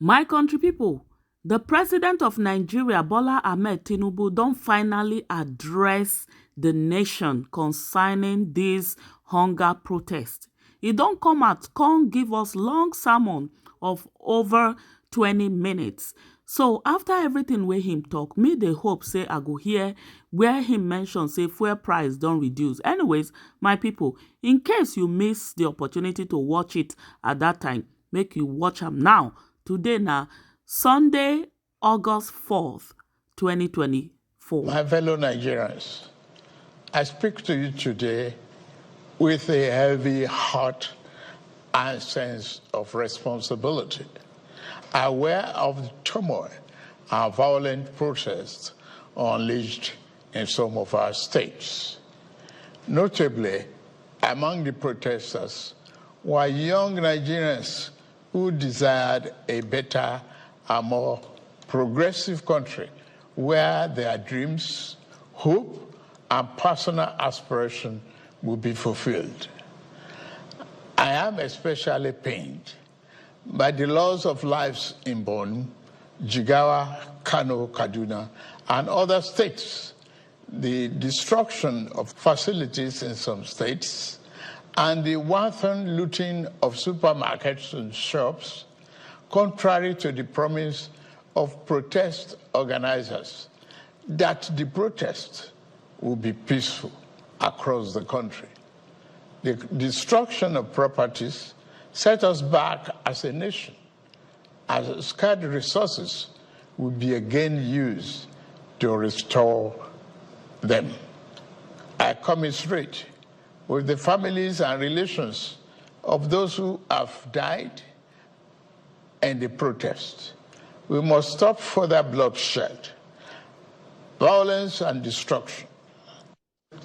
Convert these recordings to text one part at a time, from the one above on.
My country people, the president of Nigeria, Bola Tinubu, don finally address the nation concerning this hunger protest. He don come out, come give us long sermon of over 20 minutes. So after everything wey him talk, me dey hope say I go hear where him mention say fuel price don reduce. Anyways, my people, in case you miss the opportunity to watch it at that time, make you watch am now. Today na Sunday, August 4th, 2024. My fellow Nigerians, I speak to you today with a heavy heart and sense of responsibility, aware of the turmoil and violent protests unleashed in some of our states. Notably, among the protesters were young Nigerians who desired a better and more progressive country where their dreams, hope, and personal aspiration will be fulfilled. I am especially pained by the loss of lives in Borno, Jigawa, Kano, Kaduna, and other states, the destruction of facilities in some states, and the wanton looting of supermarkets and shops, contrary to the promise of protest organizers that the protest will be peaceful across the country. The destruction of properties set us back as a nation, as scarce resources will be again used to restore them. I commiserate with the families and relations of those who have died in the protest. We must stop further bloodshed, violence, and destruction.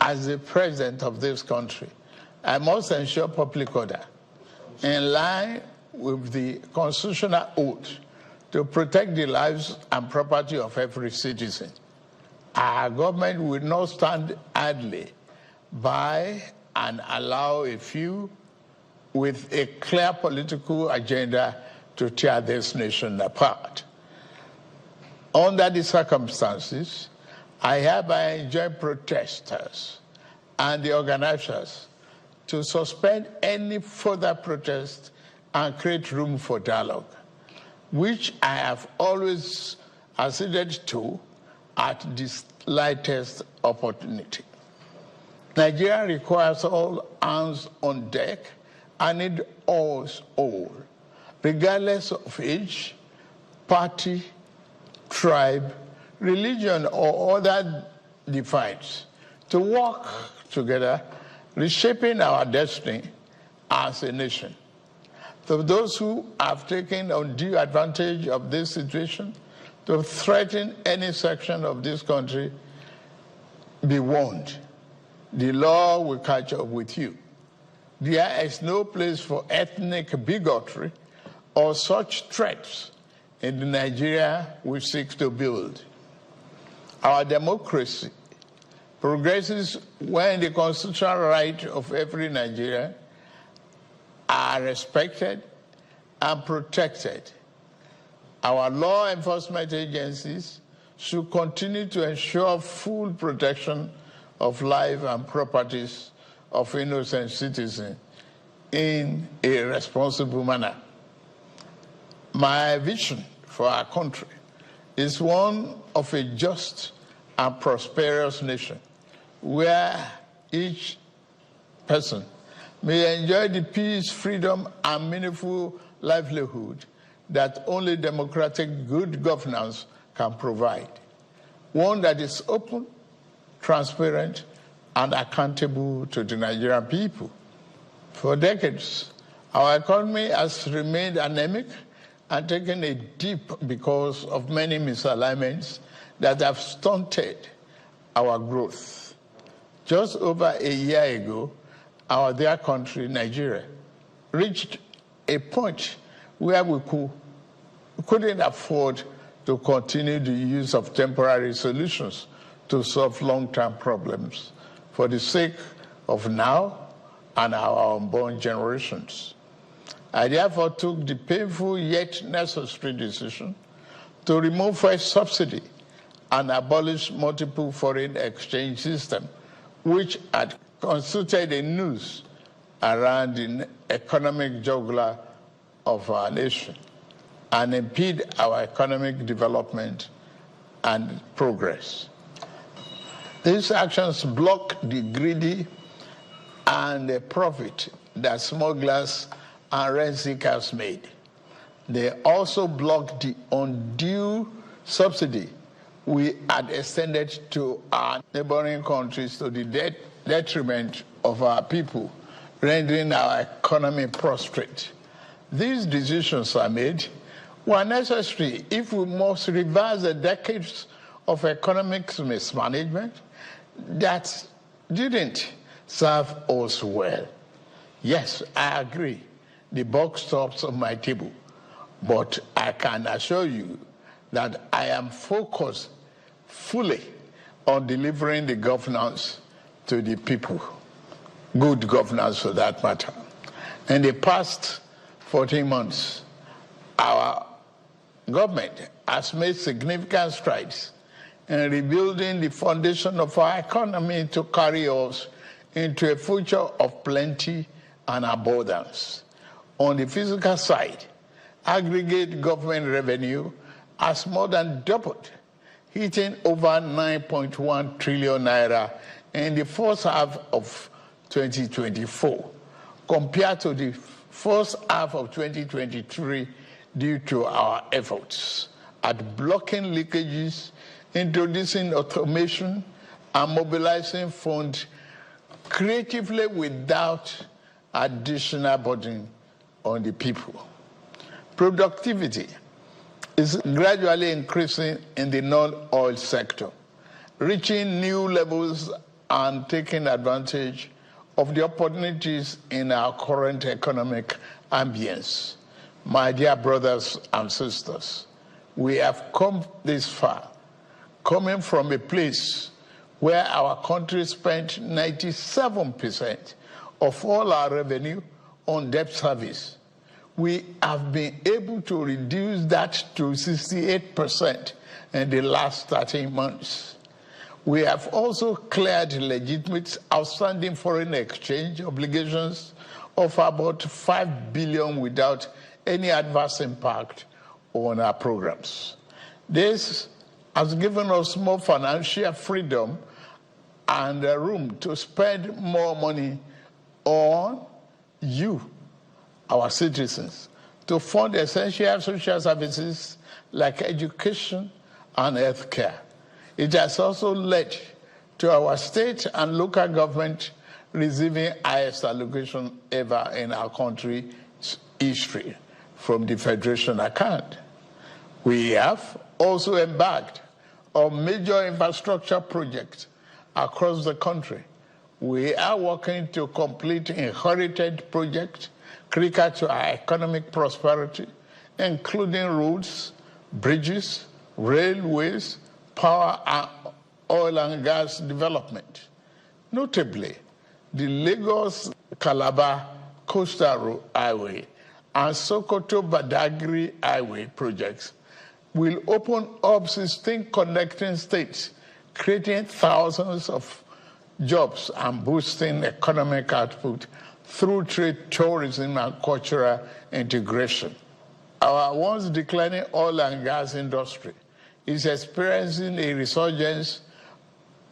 As the president of this country, I must ensure public order in line with the constitutional oath to protect the lives and property of every citizen. Our government will not stand idly by and allow a few with a clear political agenda to tear this nation apart. Under the circumstances, I hereby enjoin protesters and the organizers to suspend any further protest and create room for dialogue, which I have always acceded to at the slightest opportunity. Nigeria requires all hands on deck and need us all, regardless of age, party, tribe, religion, or other divides, to work together, reshaping our destiny as a nation. To those who have taken undue advantage of this situation to threaten any section of this country, be warned. The law will catch up with you. There is no place for ethnic bigotry or such threats in the Nigeria we seek to build. Our democracy progresses when the constitutional rights of every Nigerian are respected and protected. Our law enforcement agencies should continue to ensure full protection of life and properties of innocent citizens in a responsible manner. My vision for our country is one of a just and prosperous nation where each person may enjoy the peace, freedom, and meaningful livelihood that only democratic good governance can provide. One that is open, transparent, and accountable to the Nigerian people. For decades, our economy has remained anemic and taken a dip because of many misalignments that have stunted our growth. Just over a year ago, our dear country, Nigeria, reached a point where we couldn't afford to continue the use of temporary solutions to solve long-term problems for the sake of now and our unborn generations. I therefore took the painful yet necessary decision to remove fuel subsidy and abolish multiple foreign exchange system, which had constituted a noose around the economic jugular of our nation and impede our economic development and progress. These actions block the greedy and the profit that smugglers and rent seekers made. They also block the undue subsidy we had extended to our neighboring countries to the detriment of our people, rendering our economy prostrate. These decisions are made were necessary if we must reverse the decades of economic mismanagement that didn't serve us well. Yes, I agree, the buck stops on my table, but I can assure you that I am focused fully on delivering the governance to the people, good governance for that matter. In the past 14 months, our government has made significant strides in rebuilding the foundation of our economy to carry us into a future of plenty and abundance. On the physical side, aggregate government revenue has more than doubled, hitting over 9.1 trillion naira in the first half of 2024, compared to the first half of 2023, due to our efforts at blocking leakages, introducing automation, and mobilizing funds creatively without additional burden on the people. Productivity is gradually increasing in the non-oil sector, reaching new levels and taking advantage of the opportunities in our current economic ambience. My dear brothers and sisters, we have come this far, coming from a place where our country spent 97% of all our revenue on debt service. We have been able to reduce that to 68% in the last 13 months. We have also cleared legitimate outstanding foreign exchange obligations of about 5 billion without any adverse impact on our programs. This has given us more financial freedom and room to spend more money on you, our citizens, to fund essential social services like education and health care. It has also led to our state and local government receiving highest allocation ever in our country's history from the Federation account. We have also embarked on major infrastructure projects across the country. We are working to complete inherited projects critical to our economic prosperity, including roads, bridges, railways, power, and oil and gas development. Notably, the Lagos-Calabar Coastal Highway and Sokoto-Badagry Highway projects will open up 16 connecting states, creating thousands of jobs and boosting economic output through trade, tourism, and cultural integration. Our once declining oil and gas industry is experiencing a resurgence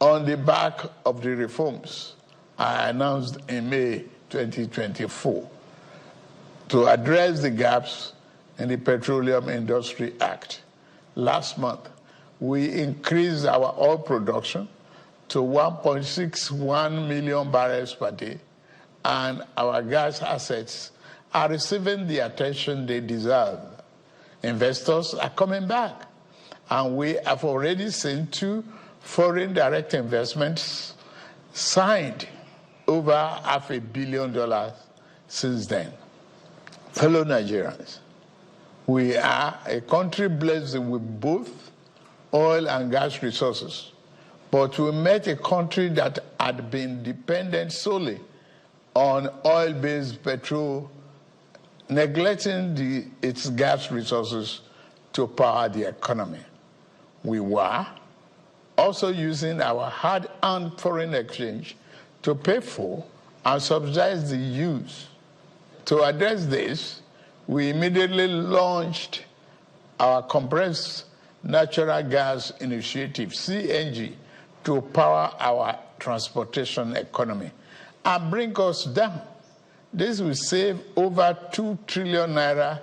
on the back of the reforms I announced in May 2024 to address the gaps in the Petroleum Industry Act. Last month, we increased our oil production to 1.61 million barrels per day, and our gas assets are receiving the attention they deserve. Investors are coming back, and we have already seen 2 foreign direct investments signed over $500 million since then. Fellow Nigerians, we are a country blessed with both oil and gas resources, but we met a country that had been dependent solely on oil-based petrol neglecting its gas resources to power the economy. We were also using our hard-earned foreign exchange to pay for and subsidize the use. To address this, we immediately launched our compressed natural gas initiative, CNG, to power our transportation economy and bring us down. This will save over 2 trillion naira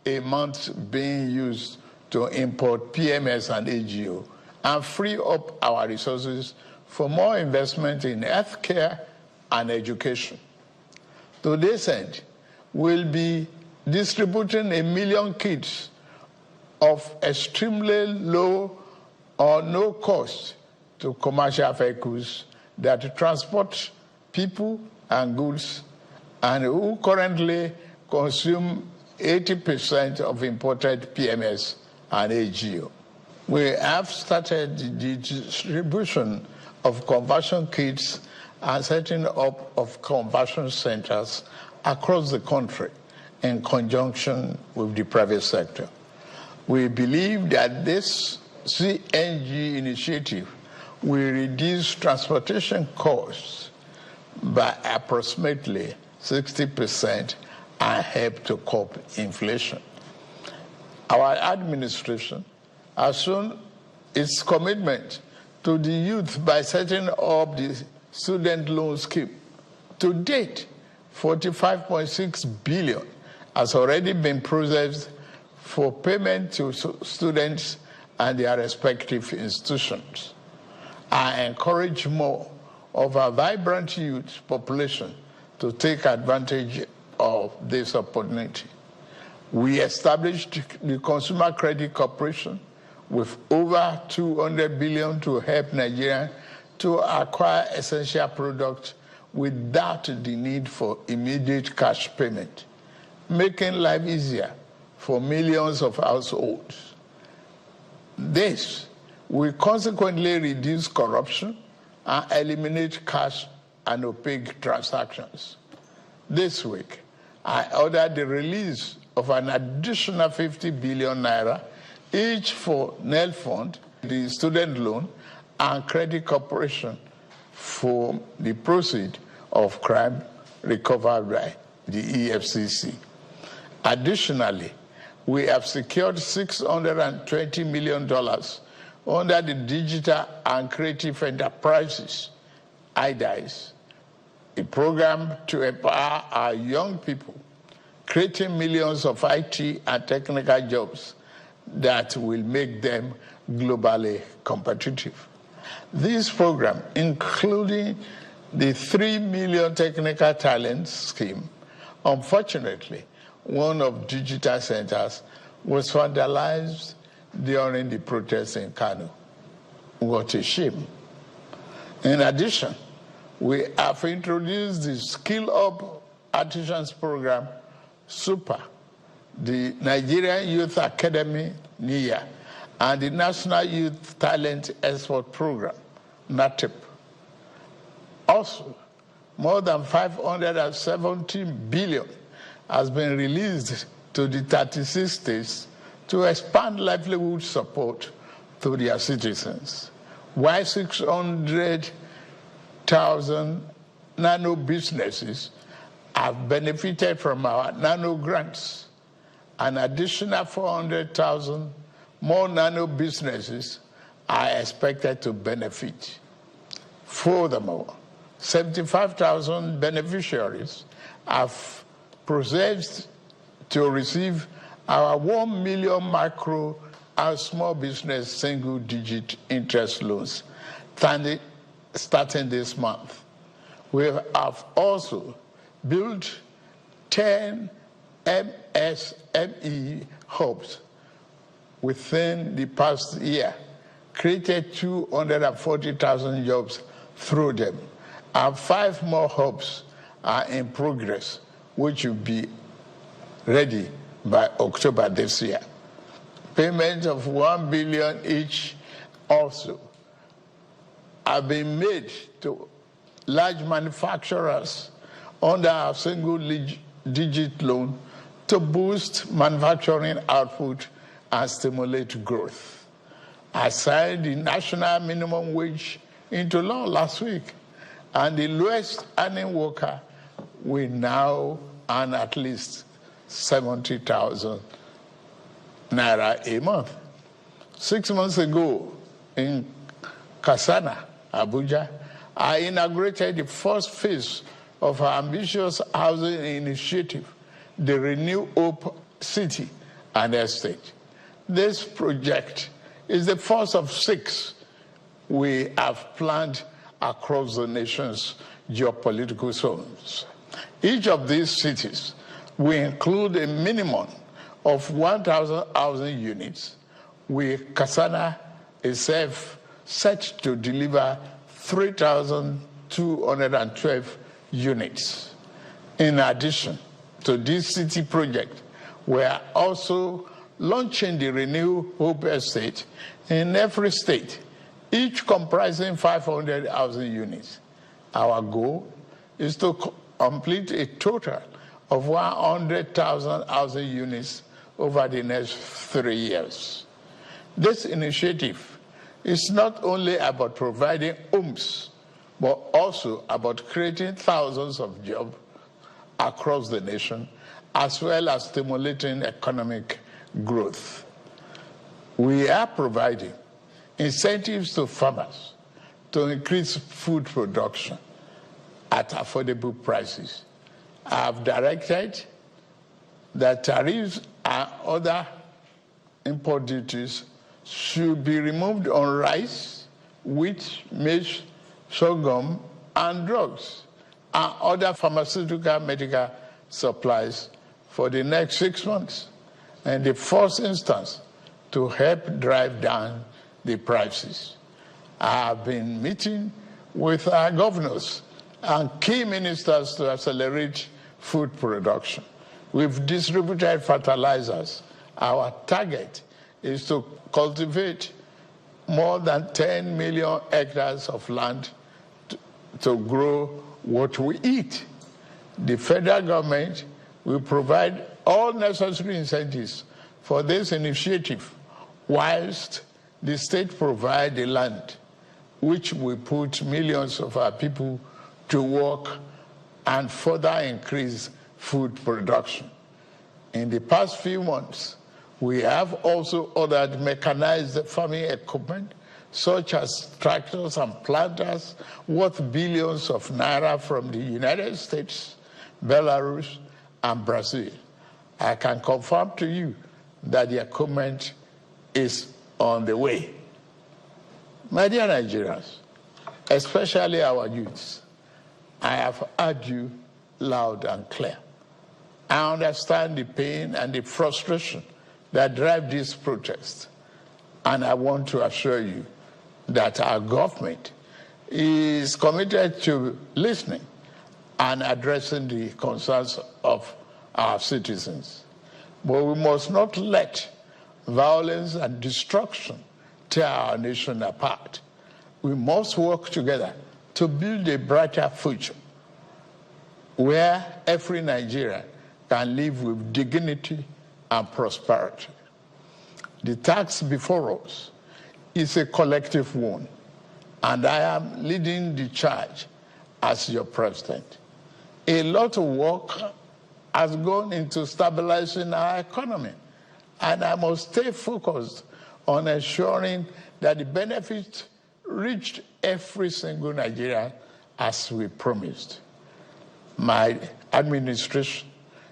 a month being used to import PMS and AGO and free up our resources for more investment in healthcare and education. To this end, we'll be distributing 1 million kits of extremely low or no cost to commercial vehicles that transport people and goods and who currently consume 80% of imported PMS and AGO. We have started the distribution of conversion kits and setting up of conversion centers across the country in conjunction with the private sector. We believe that this CNG initiative will reduce transportation costs by approximately 60% and help to curb inflation. Our administration has shown its commitment to the youth by setting up the student loan scheme. To date, 45.6 billion has already been processed for payment to students and their respective institutions. I encourage more of our vibrant youth population to take advantage of this opportunity. We established the Consumer Credit Corporation with over 200 billion to help Nigerians to acquire essential products without the need for immediate cash payment, making life easier for millions of households. This will consequently reduce corruption and eliminate cash and opaque transactions. This week, I ordered the release of an additional 50 billion naira, each for NEL Fund, the student loan, and credit corporation for the proceeds of crime recovered by the EFCC. Additionally, we have secured $620 million under the Digital and Creative Enterprises, IDICE, a program to empower our young people, creating millions of IT and technical jobs that will make them globally competitive. This program, including the 3 million technical talents scheme, unfortunately, one of digital centers was vandalized during the protests in Kano. What a shame. In addition, we have introduced the Skill Up Artisans Program, SUPER, the Nigerian Youth Academy, NIA, and the National Youth Talent Export Program, NATEP. Also, more than 570 billion has been released to the 36 states to expand livelihood support to their citizens, while 600,000 nano businesses have benefited from our nano grants. An additional 400,000 more nano businesses are expected to benefit. Furthermore, 75,000 beneficiaries have processed to receive our 1 million micro and small business single-digit interest loans starting this month. We have also built 10 MSME hubs within the past year, created 240,000 jobs through them, and 5 more hubs are in progress, which will be ready by October this year. Payments of 1 billion each also have been made to large manufacturers under our single-digit loan to boost manufacturing output and stimulate growth. I signed the national minimum wage into law last week, and the lowest earning worker will now earn at least 70,000 naira a month. 6 months ago in Kasana, Abuja, I inaugurated the first phase of our ambitious housing initiative, the Renew Hope City and Estate. This project is the first of 6 we have planned across the nation's geopolitical zones. Each of these cities will include a minimum of 1,000 housing units, with Kasana itself set to deliver 3,212 units. In addition to this city project, we are also launching the Renew Hope Estate in every state, each comprising 500 housing units. Our goal is to complete a total of 100,000 housing units over the next 3 years. This initiative is not only about providing homes, but also about creating thousands of jobs across the nation, as well as stimulating economic growth. We are providing incentives to farmers to increase food production at affordable prices. I have directed that tariffs and other import duties should be removed on rice, wheat, maize, sorghum, and drugs, and other pharmaceutical medical supplies for the next 6 months, in the first instance, to help drive down the prices. I have been meeting with our governors and key ministers to accelerate food production. We've distributed fertilizers. Our target is to cultivate more than 10 million hectares of land to grow what we eat. The federal government will provide all necessary incentives for this initiative, whilst the state provide the land, which will put millions of our people to work and further increase food production. In the past few months, we have also ordered mechanized farming equipment, such as tractors and planters, worth billions of naira from the United States, Belarus, and Brazil. I can confirm to you that the equipment is on the way. My dear Nigerians, especially our youths, I have heard you loud and clear. I understand the pain and the frustration that drive this protest, and I want to assure you that our government is committed to listening and addressing the concerns of our citizens. But we must not let violence and destruction tear our nation apart. We must work together to build a brighter future where every Nigerian can live with dignity and prosperity. The task before us is a collective one, and I am leading the charge as your president. A lot of work has gone into stabilizing our economy, and I must stay focused on ensuring that the benefits reached every single Nigerian as we promised. My administration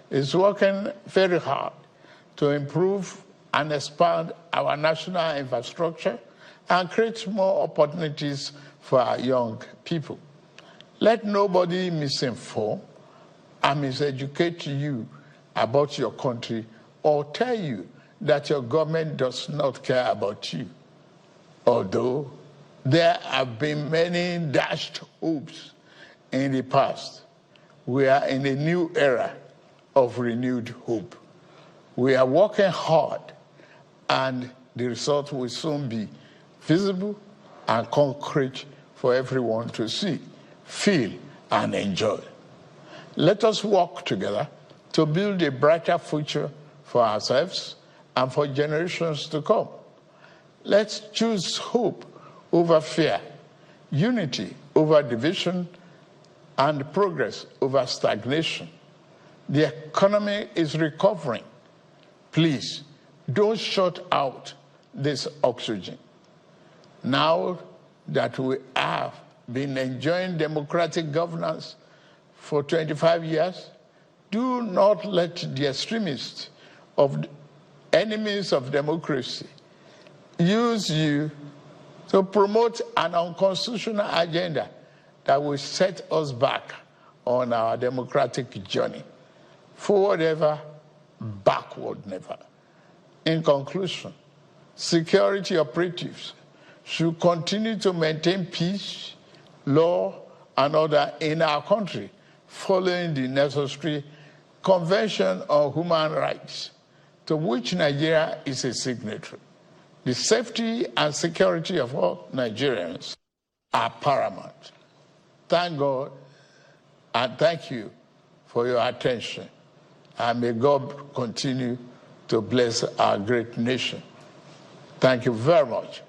is working very hard to improve and expand our national infrastructure and create more opportunities for our young people. Let nobody misinform and miseducate you about your country or tell you that your government does not care about you. Although there have been many dashed hopes in the past, we are in a new era of renewed hope. We are working hard, and the result will soon be visible and concrete for everyone to see, feel, and enjoy. Let us work together to to build a brighter future for ourselves and for generations to come. Let's choose hope over fear, unity over division, and progress over stagnation. The economy is recovering. Please, don't shut out this oxygen. Now that we have been enjoying democratic governance for 25 years, do not let the extremists of enemies of democracy use you to promote an unconstitutional agenda that will set us back on our democratic journey. Forward ever, backward never. In conclusion, security operatives should continue to maintain peace, law, and order in our country, following the necessary Convention on Human Rights, to which Nigeria is a signatory. The safety and security of all Nigerians are paramount. Thank God and thank you for your attention. And may God continue to bless our great nation. Thank you very much.